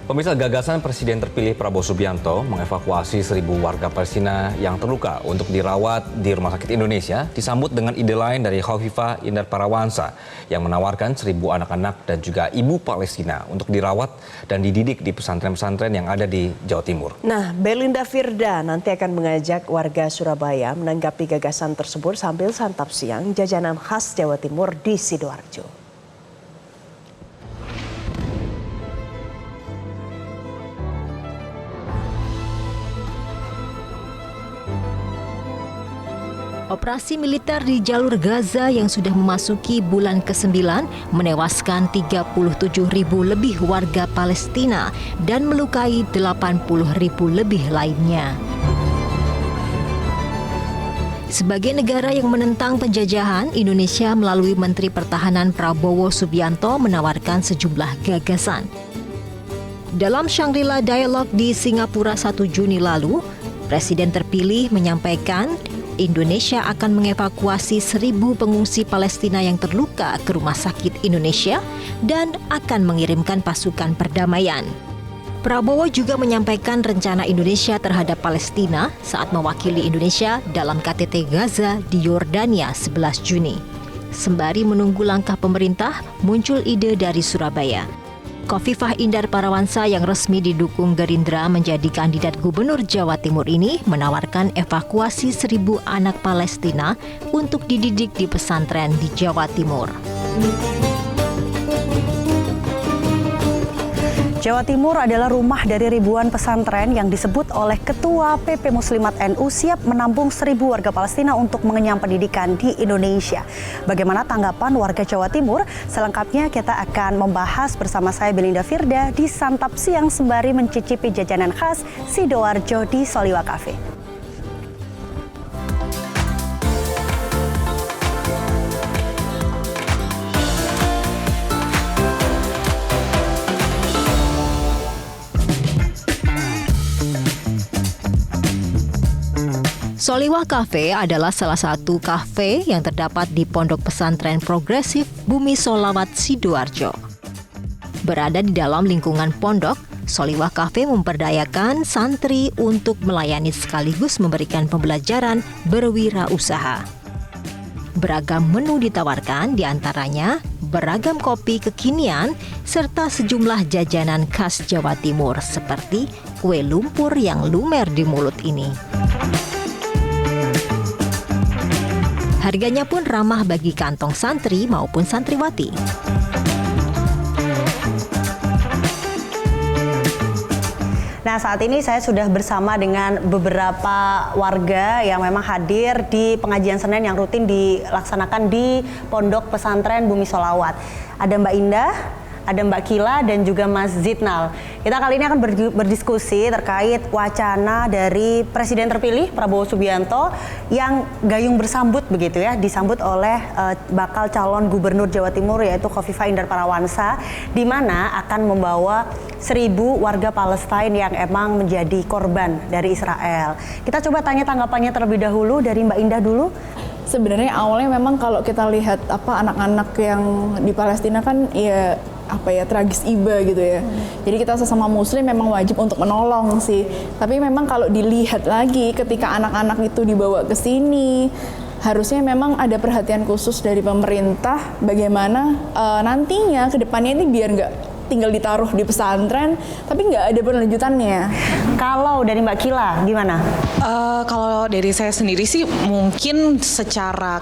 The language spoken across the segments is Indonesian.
Pemirsa, gagasan Presiden terpilih Prabowo Subianto mengevakuasi 1.000 warga Palestina yang terluka untuk dirawat di Rumah Sakit Indonesia disambut dengan ide lain dari Khofifah Indar Parawansa yang menawarkan 1.000 anak-anak dan juga ibu Palestina untuk dirawat dan dididik di pesantren-pesantren yang ada di Jawa Timur. Nah, Belinda Firda nanti akan mengajak warga Surabaya menanggapi gagasan tersebut sambil santap siang jajanan khas Jawa Timur di Sidoarjo. Operasi militer di jalur Gaza yang sudah memasuki bulan ke-9 menewaskan 37.000 lebih warga Palestina dan melukai 80.000 lebih lainnya. Sebagai negara yang menentang penjajahan, Indonesia melalui Menteri Pertahanan Prabowo Subianto menawarkan sejumlah gagasan. Dalam Shangri-La Dialogue di Singapura 1 Juni lalu, Presiden terpilih menyampaikan Indonesia akan mengevakuasi 1.000 pengungsi Palestina yang terluka ke Rumah Sakit Indonesia dan akan mengirimkan pasukan perdamaian. Prabowo juga menyampaikan rencana Indonesia terhadap Palestina saat mewakili Indonesia dalam KTT Gaza di Yordania 11 Juni. Sembari menunggu langkah pemerintah, muncul ide dari Surabaya. Khofifah Indar Parawansa yang resmi didukung Gerindra menjadi kandidat Gubernur Jawa Timur ini menawarkan evakuasi 1.000 anak Palestina untuk dididik di pesantren di Jawa Timur. Jawa Timur adalah rumah dari ribuan pesantren yang disebut oleh Ketua PP Muslimat NU siap menampung 1.000 warga Palestina untuk mengenyam pendidikan di Indonesia. Bagaimana tanggapan warga Jawa Timur? Selengkapnya kita akan membahas bersama saya Belinda Firda di Santap Siang sembari mencicipi jajanan khas Sidoarjo di Soliwa Cafe. Soliwa Cafe adalah salah satu kafe yang terdapat di Pondok Pesantren Progresif Bumi Sholawat Sidoarjo. Berada di dalam lingkungan pondok, Soliwa Cafe memperdayakan santri untuk melayani sekaligus memberikan pembelajaran berwirausaha. Beragam menu ditawarkan, diantaranya beragam kopi kekinian serta sejumlah jajanan khas Jawa Timur seperti kue lumpur yang lumer di mulut ini. Harganya pun ramah bagi kantong santri maupun santriwati. Nah, saat ini saya sudah bersama dengan beberapa warga yang memang hadir di pengajian Senin yang rutin dilaksanakan di Pondok Pesantren Bumi Sholawat. Ada Mbak Indah, ada Mbak Kila dan juga Mas Zidnal. Kita kali ini akan berdiskusi terkait wacana dari Presiden terpilih Prabowo Subianto yang gayung bersambut begitu ya, disambut oleh bakal calon Gubernur Jawa Timur yaitu Khofifah Indar Parawansa, di mana akan membawa 1.000 warga Palestina yang emang menjadi korban dari Israel. Kita coba tanya tanggapannya terlebih dahulu dari Mbak Indah dulu. Sebenarnya awalnya memang kalau kita lihat anak-anak yang di Palestina kan ya tragis iba gitu ya. Jadi kita sesama muslim memang wajib untuk menolong sih. Tapi memang kalau dilihat lagi ketika anak-anak itu dibawa ke sini, harusnya memang ada perhatian khusus dari pemerintah bagaimana nantinya ke depannya ini biar nggak tinggal ditaruh di pesantren tapi nggak ada berlanjutannya. Kalau dari Mbak Kila gimana? Kalau dari saya sendiri sih mungkin secara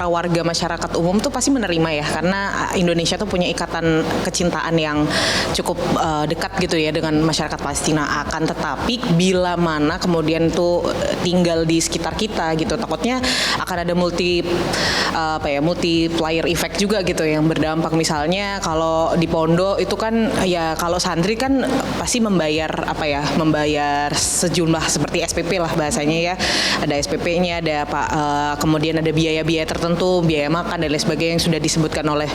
warga masyarakat umum tuh pasti menerima ya, karena Indonesia tuh punya ikatan kecintaan yang cukup dekat gitu ya dengan masyarakat Palestina. Akan tetapi bila mana kemudian tuh tinggal di sekitar kita gitu, takutnya akan ada multiplier effect juga gitu yang berdampak. Misalnya kalau di pondok itu kan ya kalau santri kan pasti membayar sejumlah seperti SPP lah bahasanya ya, ada SPP-nya, ada kemudian ada biaya-biaya tertentu, biaya makan dan lain sebagainya yang sudah disebutkan oleh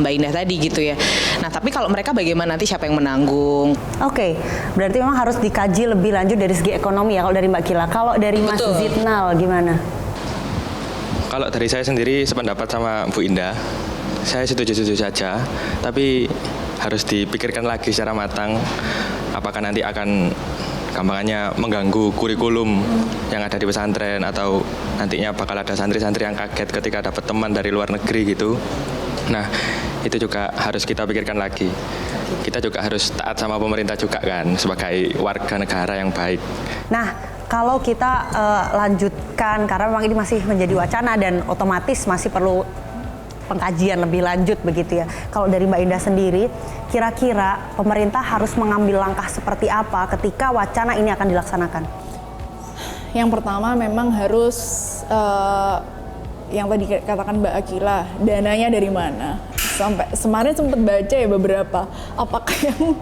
Mbak Indah tadi gitu ya. Nah tapi kalau mereka bagaimana, nanti siapa yang menanggung? Oke, berarti memang harus dikaji lebih lanjut dari segi ekonomi ya kalau dari Mbak Kila. Kalau dari Mas Zidnal gimana? Kalau dari saya sendiri sependapat sama Bu Indah, saya setuju-setuju saja. Tapi harus dipikirkan lagi secara matang. Apakah nanti akan gampangannya mengganggu kurikulum yang ada di pesantren, atau nantinya bakal ada santri-santri yang kaget ketika dapat teman dari luar negeri gitu. Nah, itu juga harus kita pikirkan lagi. Kita juga harus taat sama pemerintah juga kan, sebagai warga negara yang baik. Nah, kalau kita lanjutkan, karena memang ini masih menjadi wacana dan otomatis masih perlu pengkajian lebih lanjut begitu ya. Kalau dari Mbak Indah sendiri, kira-kira pemerintah harus mengambil langkah seperti apa ketika wacana ini akan dilaksanakan? Yang pertama memang harus yang tadi katakan Mbak Akila, dananya dari mana? Sampai kemarin sempat baca ya beberapa, apakah yang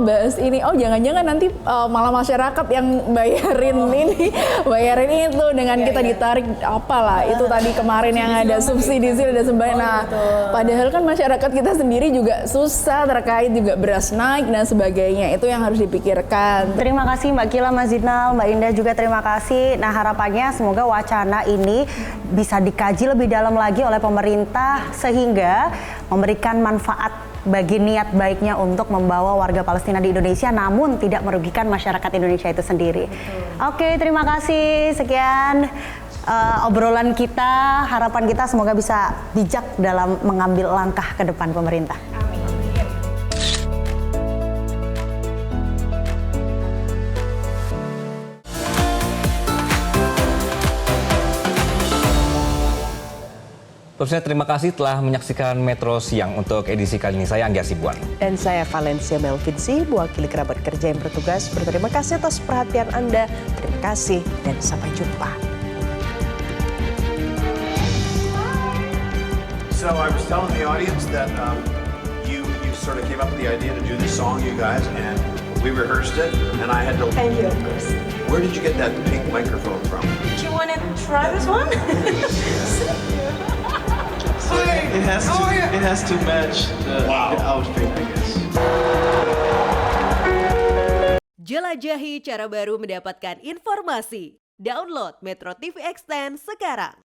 bahas ini, oh jangan-jangan nanti malah masyarakat yang bayarin ini, bayarin itu dengan kita ditarik apalah, itu tadi kemarin yang ada subsidi ada sembako. Nah, padahal kan masyarakat kita sendiri juga susah terkait juga beras naik dan sebagainya, itu yang harus dipikirkan. Terima kasih Mbak Kila, Mas Zinal, Mbak Indah juga terima kasih. Nah, harapannya semoga wacana ini bisa dikaji lebih dalam lagi oleh pemerintah sehingga memberikan manfaat bagi niat baiknya untuk membawa warga Palestina di Indonesia, namun tidak merugikan masyarakat Indonesia itu sendiri. Oke, terima kasih. Sekian obrolan kita, harapan kita semoga bisa bijak dalam mengambil langkah ke depan pemerintah. Pemirsa, terima kasih telah menyaksikan Metro Siang. Untuk edisi kali ini saya Anggi Asibuan. Dan saya Valencia Melvinsi, mewakili kerabat kerja yang bertugas. Berterima kasih atas perhatian Anda. Terima kasih dan sampai jumpa. So I was telling the audience that you sort of came up with the idea to do this song, you guys, and we rehearsed it, and I had to. Thank you, of course. Where did you get that pink microphone from? Do you want to try this one? It has to match the outfit, I guess. Jelajahi cara baru mendapatkan informasi. Download Metro TV Extend sekarang.